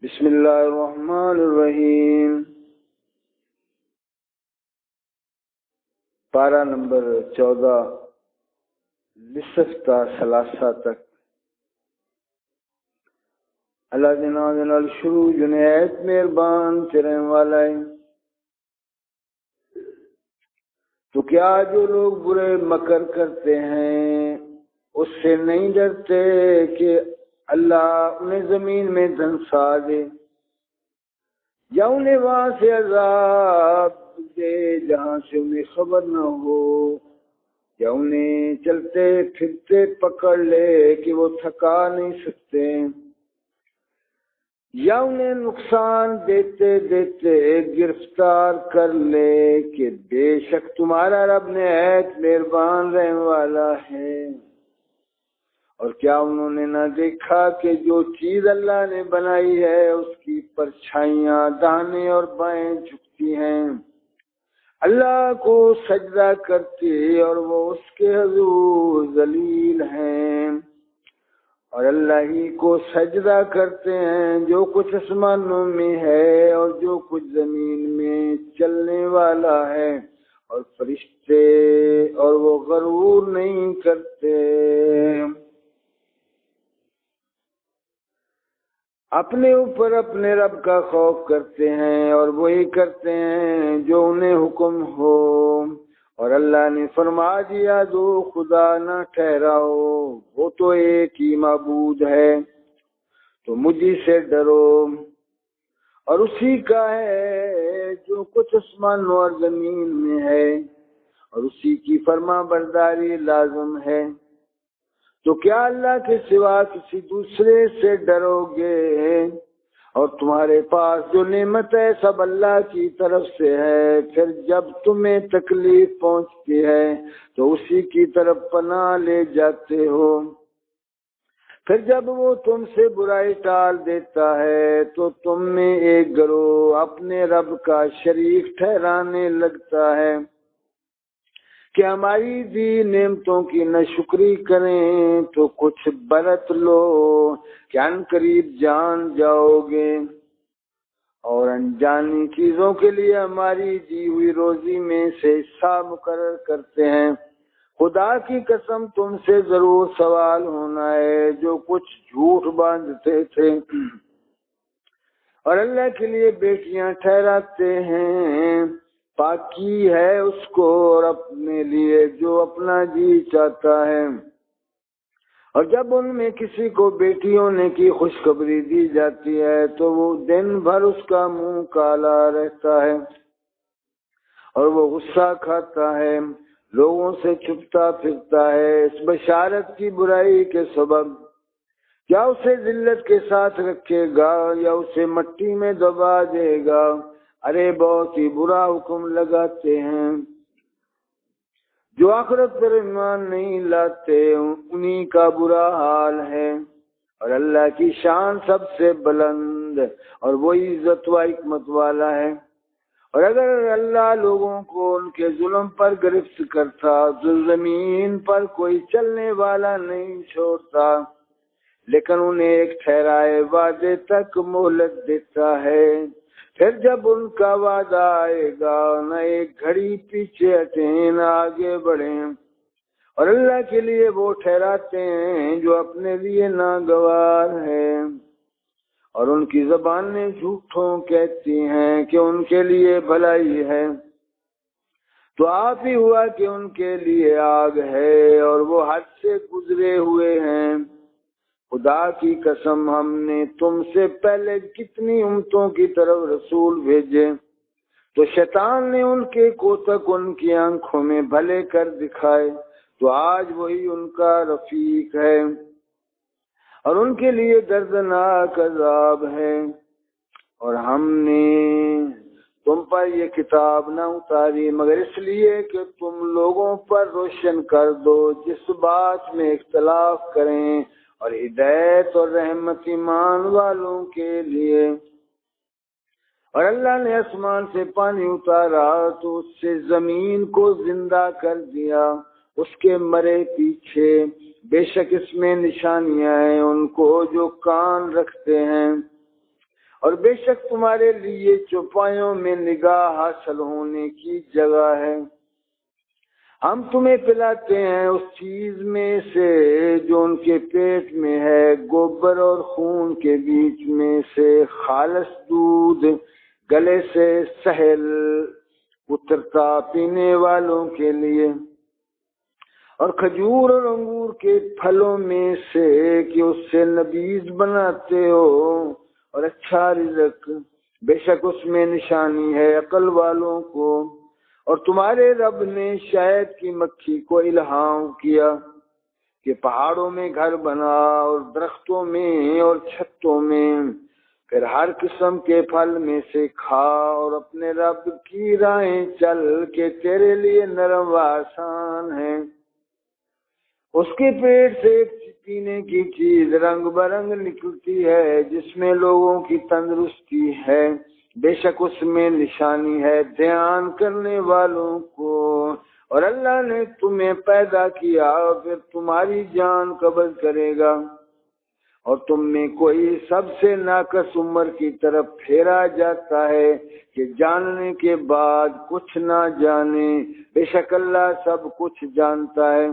بسم اللہ الرحمن الرحیم۔ پارہ نمبر 14 لسف تا ثلاثہ تک۔ اللہ دے نام دے نال شروع جنیت مہربان تیرے والا ہے۔ تو کیا جو لوگ برے مکر کرتے ہیں اس سے نہیں ڈرتے کہ اللہ انہیں زمین میں دھنسا دے یا انہیں وہاں سے عذاب دے جہاں سے انہیں خبر نہ ہو، یا انہیں چلتے پھرتے پکڑ لے کہ وہ تھکا نہیں سکتے، یا انہیں نقصان دیتے دیتے گرفتار کر لے کہ بے شک تمہارا رب نہایت مہربان رحم والا ہے۔ اور کیا انہوں نے نہ دیکھا کہ جو چیز اللہ نے بنائی ہے اس کی پرچھائیاں داہنے اور بائیں جھکتی ہیں، اللہ کو سجدہ کرتی اور وہ اس کے حضور ذلیل ہیں، اور اللہ ہی کو سجدہ کرتے ہیں جو کچھ آسمانوں میں ہے اور جو کچھ زمین میں چلنے والا ہے، اور فرشتے، اور وہ غرور نہیں کرتے۔ اپنے اوپر اپنے رب کا خوف کرتے ہیں اور وہی کرتے ہیں جو انہیں حکم ہو، اور اللہ نے فرما دیا دو خدا نہ ٹھہراؤ، وہ تو ایک ہی معبود ہے، تو مجھے سے ڈرو، اور اسی کا ہے جو کچھ آسمانوں اور زمین میں ہے، اور اسی کی فرما برداری لازم ہے۔ تو کیا اللہ کے سوا کسی دوسرے سے ڈرو گے؟ اور تمہارے پاس جو نعمت ہے سب اللہ کی طرف سے ہے، پھر جب تمہیں تکلیف پہنچتی ہے تو اسی کی طرف پناہ لے جاتے ہو، پھر جب وہ تم سے برائی ٹال دیتا ہے تو تم میں ایک گروہ اپنے رب کا شریک ٹھہرانے لگتا ہے کہ ہماری دی نعمتوں کی نہ شکری کریں تو کچھ برت لو کہ ان قریب جان جاؤ گے، اور انجانی چیزوں کے لیے ہماری دی ہوئی روزی میں سے حصہ مقرر کرتے ہیں۔ خدا کی قسم تم سے ضرور سوال ہونا ہے جو کچھ جھوٹ باندھتے تھے، اور اللہ کے لیے بیٹیاں ٹھہراتے ہیں، پاکی ہے اس کو اور اپنے لیے جو اپنا جی چاہتا ہے۔ اور جب ان میں کسی کو بیٹی ہونے کی خوشخبری دی جاتی ہے تو وہ دن بھر اس کا منہ کالا رہتا ہے اور وہ غصہ کھاتا ہے، لوگوں سے چھپتا پھرتا ہے اس بشارت کی برائی کے سبب۔ کیا اسے ذلت کے ساتھ رکھے گا یا اسے مٹی میں دبا دے گا؟ ارے بہت ہی برا حکم لگاتے ہیں۔ جو آخرت پر ایمان نہیں لاتے انہی کا برا حال ہے، اور اللہ کی شان سب سے بلند اور وہی عزت و حکمت والا ہے۔ اور اگر اللہ لوگوں کو ان کے ظلم پر گرفت کرتا تو زمین پر کوئی چلنے والا نہیں چھوڑتا، لیکن انہیں ایک ٹھہرائے وعدے تک مہلت دیتا ہے، پھر جب ان کا وعدہ آئے گا نہ ایک گھڑی پیچھے ہٹیں نہ آگے بڑھیں، اور اللہ کے لیے وہ ٹھہراتے ہیں جو اپنے لیے ناگوار ہے، اور ان کی زبانیں جھوٹوں کہتی ہیں کہ ان کے لیے بھلائی ہے، تو آپ ہی ہوا کہ ان کے لیے آگ ہے اور وہ حد سے گزرے ہوئے ہیں۔ خدا کی قسم ہم نے تم سے پہلے کتنی امتوں کی طرف رسول بھیجے، تو شیطان نے ان کے کوتک ان کی آنکھوں میں بھلے کر دکھائے، تو آج وہی ان کا رفیق ہے اور ان کے لیے دردناک عذاب ہے۔ اور ہم نے تم پر یہ کتاب نہ اتاری مگر اس لیے کہ تم لوگوں پر روشن کر دو جس بات میں اختلاف کریں، اور ہدایت اور رحمت ایمان والوں کے لیے۔ اور اللہ نے آسمان سے پانی اتارا تو اس سے زمین کو زندہ کر دیا اس کے مرے پیچھے، بے شک اس میں نشانیاں ہیں ان کو جو کان رکھتے ہیں۔ اور بے شک تمہارے لیے چوپایوں میں نگاہ حاصل ہونے کی جگہ ہے۔ ہم تمہیں پلاتے ہیں اس چیز میں سے جو ان کے پیٹ میں ہے، گوبر اور خون کے بیچ میں سے خالص دودھ، گلے سے سہل اترتا پینے والوں کے لیے، اور کھجور اور انگور کے پھلوں میں سے کہ اس سے نبیذ بناتے ہو، اور اچھا رزق، بے شک اس میں نشانی ہے عقل والوں کو۔ اور تمہارے رب نے شہد کی مکھی کو الہام کیا کہ پہاڑوں میں گھر بنا اور درختوں میں اور چھتوں میں، پھر ہر قسم کے پھل میں سے کھا اور اپنے رب کی راہیں چل کہ تیرے لیے نرم و آسان ہے۔ اس کے پیٹ سے ایک پینے کی چیز رنگ برنگ نکلتی ہے جس میں لوگوں کی تندرستی ہے، بے شک اس میں نشانی ہے دھیان کرنے والوں کو۔ اور اللہ نے تمہیں پیدا کیا اور پھر تمہاری جان قبض کرے گا، اور تم میں کوئی سب سے ناقص عمر کی طرف پھیرا جاتا ہے کہ جاننے کے بعد کچھ نہ جانے، بے شک اللہ سب کچھ جانتا ہے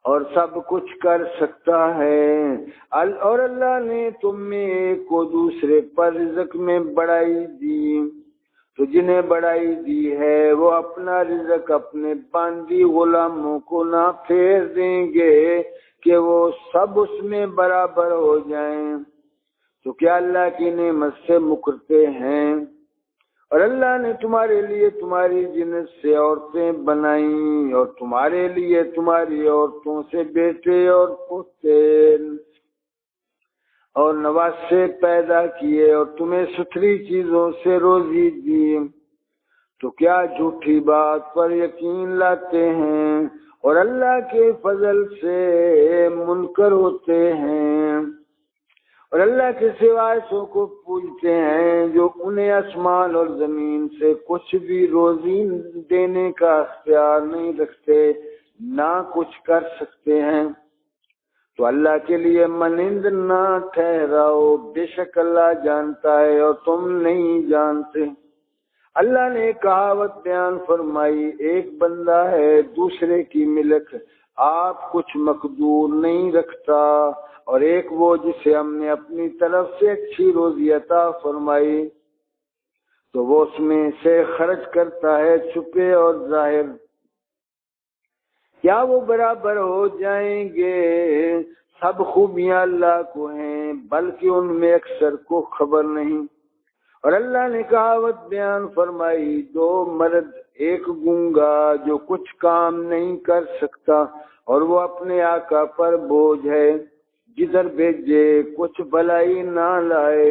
اور سب کچھ کر سکتا ہے۔ اور اللہ نے تم میں ایک کو دوسرے پر رزق میں بڑائی دی، تو جنہیں بڑائی دی ہے وہ اپنا رزق اپنے باندی غلاموں کو نہ پھیر دیں گے کہ وہ سب اس میں برابر ہو جائیں، تو کیا اللہ کی نعمت سے مکرتے ہیں؟ اور اللہ نے تمہارے لیے تمہاری جنس سے عورتیں بنائیں اور تمہارے لیے تمہاری عورتوں سے بیٹے اور پوتے اور نواسے پیدا کیے اور تمہیں ستھری چیزوں سے روزی دی، تو کیا جھوٹی بات پر یقین لاتے ہیں اور اللہ کے فضل سے منکر ہوتے ہیں، اور اللہ کے سوائے سو کو پوجتے ہیں جو انہیں آسمان اور زمین سے کچھ بھی روزی دینے کا اختیار نہیں رکھتے، نہ کچھ کر سکتے ہیں۔ تو اللہ کے لیے مانند نہ ٹھہراؤ، بے شک اللہ جانتا ہے اور تم نہیں جانتے۔ اللہ نے کہاوت بیان فرمائی، ایک بندہ ہے دوسرے کی ملک، آپ کچھ مقدور نہیں رکھتا، اور ایک وہ جسے ہم نے اپنی طرف سے اچھی روزی عطا فرمائی تو وہ اس میں سے خرچ کرتا ہے چھپے اور ظاہر، کیا وہ برابر ہو جائیں گے؟ سب خوبیاں اللہ کو ہیں بلکہ ان میں اکثر کو خبر نہیں۔ اور اللہ نے کہاوت بیان فرمائی، دو مرد، ایک گونگا جو کچھ کام نہیں کر سکتا اور وہ اپنے آقا پر بوجھ ہے، جدھر بھیجے کچھ بھلائی نہ لائے،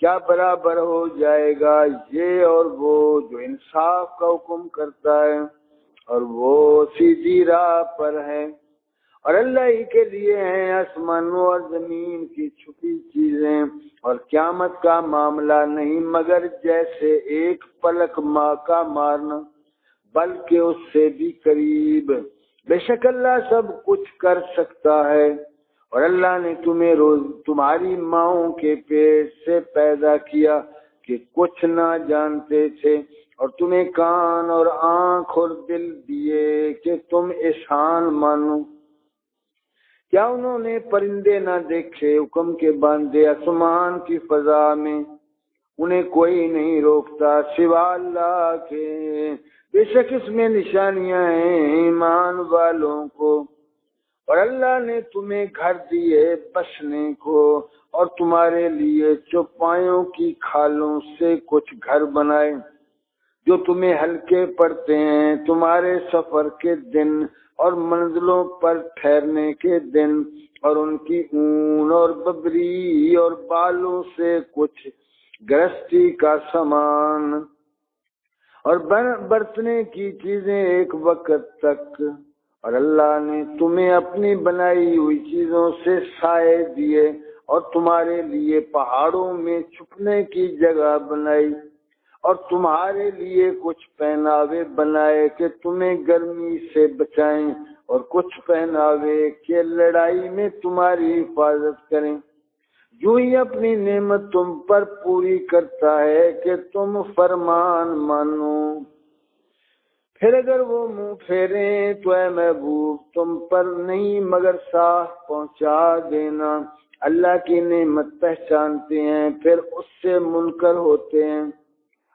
کیا برابر ہو جائے گا یہ اور وہ جو انصاف کا حکم کرتا ہے اور وہ سیدھی راہ پر ہے۔ اور اللہ ہی کے لیے ہیں آسمانوں اور زمین کی چھپی چیزیں، اور قیامت کا معاملہ نہیں مگر جیسے ایک پلک ماں کا مارنا، بلکہ اس سے بھی قریب، بے شک اللہ سب کچھ کر سکتا ہے۔ اور اللہ نے تمہیں تمہاری ماؤں کے پیٹ سے پیدا کیا کہ کچھ نہ جانتے تھے، اور تمہیں کان اور آنکھ اور دل دیے کہ تم احسان مانو۔ کیا انہوں نے پرندے نہ دیکھے حکم کے باندھے آسمان کی فضا میں، انہیں کوئی نہیں روکتا سوا اللہ کے، بے شک اس میں نشانیاں ہیں ایمان والوں کو۔ اور اللہ نے تمہیں گھر دیے بسنے کو، اور تمہارے لیے چوپایوں کی کھالوں سے کچھ گھر بنائے جو تمہیں ہلکے پڑتے ہیں تمہارے سفر کے دن اور منزلوں پر ٹھہرنے کے دن، اور ان کی اون اور ببری اور بالوں سے کچھ گرستی کا سامان اور برتنے کی چیزیں ایک وقت تک۔ اور اللہ نے تمہیں اپنی بنائی ہوئی چیزوں سے سائے دیے اور تمہارے لیے پہاڑوں میں چھپنے کی جگہ بنائی، اور تمہارے لیے کچھ پہناوے بنائے کہ تمہیں گرمی سے بچائیں، اور کچھ پہناوے کہ لڑائی میں تمہاری حفاظت کریں۔ یوں ہی اپنی نعمت تم پر پوری کرتا ہے کہ تم فرمان مانو۔ پھر اگر وہ منہ پھیریں تو اے محبوب تم پر نہیں مگر صاف پہنچا دینا۔ اللہ کی نعمت پہچانتے ہیں پھر اس سے منکر ہوتے ہیں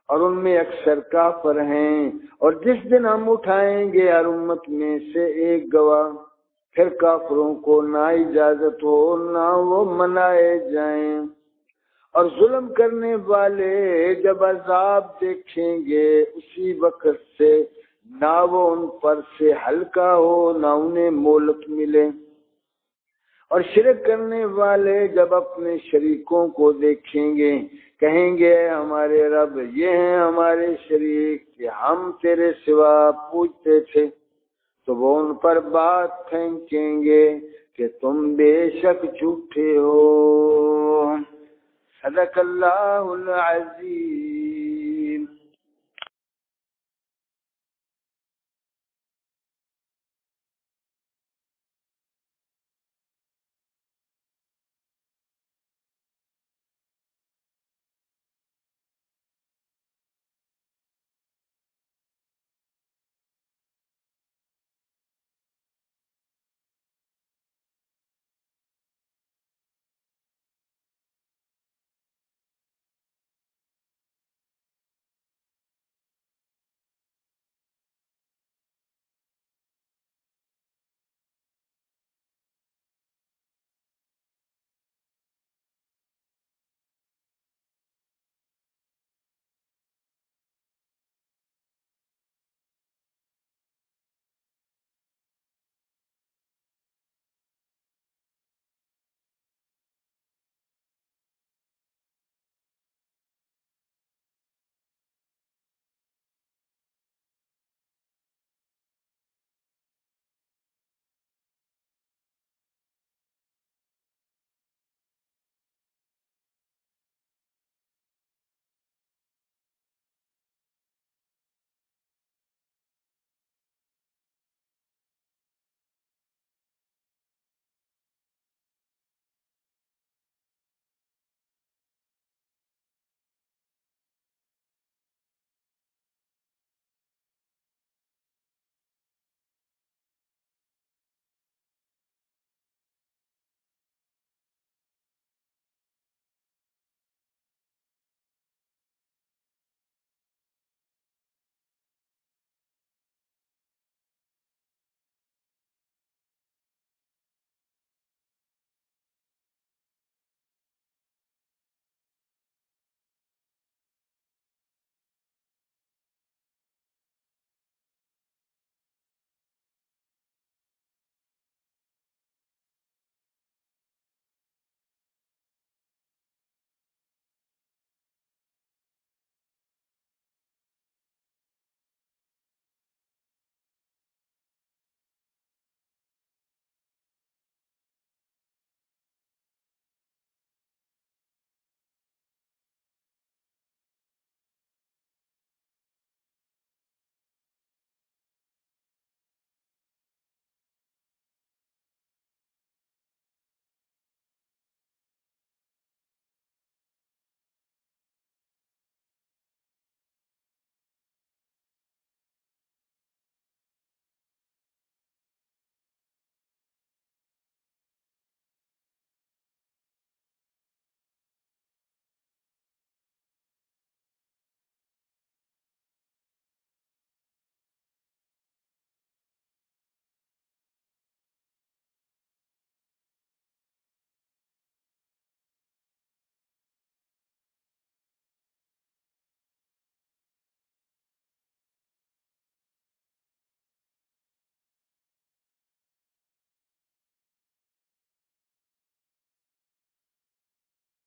اور ان میں اکثر کافر ہیں۔ اور جس دن ہم اٹھائیں گے ہر امت میں سے ایک گواہ، پھر کافروں کو نہ اجازت ہو نہ وہ منائے جائیں۔ اور ظلم کرنے والے جب عذاب دیکھیں گے اسی وقت سے نہ وہ ان پر سے ہلکا ہو نہ انہیں مہلت ملے۔ اور شرک کرنے والے جب اپنے شریکوں کو دیکھیں گے کہیں گے اے ہمارے رب یہ ہیں ہمارے شریک کہ ہم تیرے سوا پوجتے تھے، تو وہ ان پر بات پھینکیں گے کہ تم بے شک جھوٹے ہو۔ صدق اللہ العظیم۔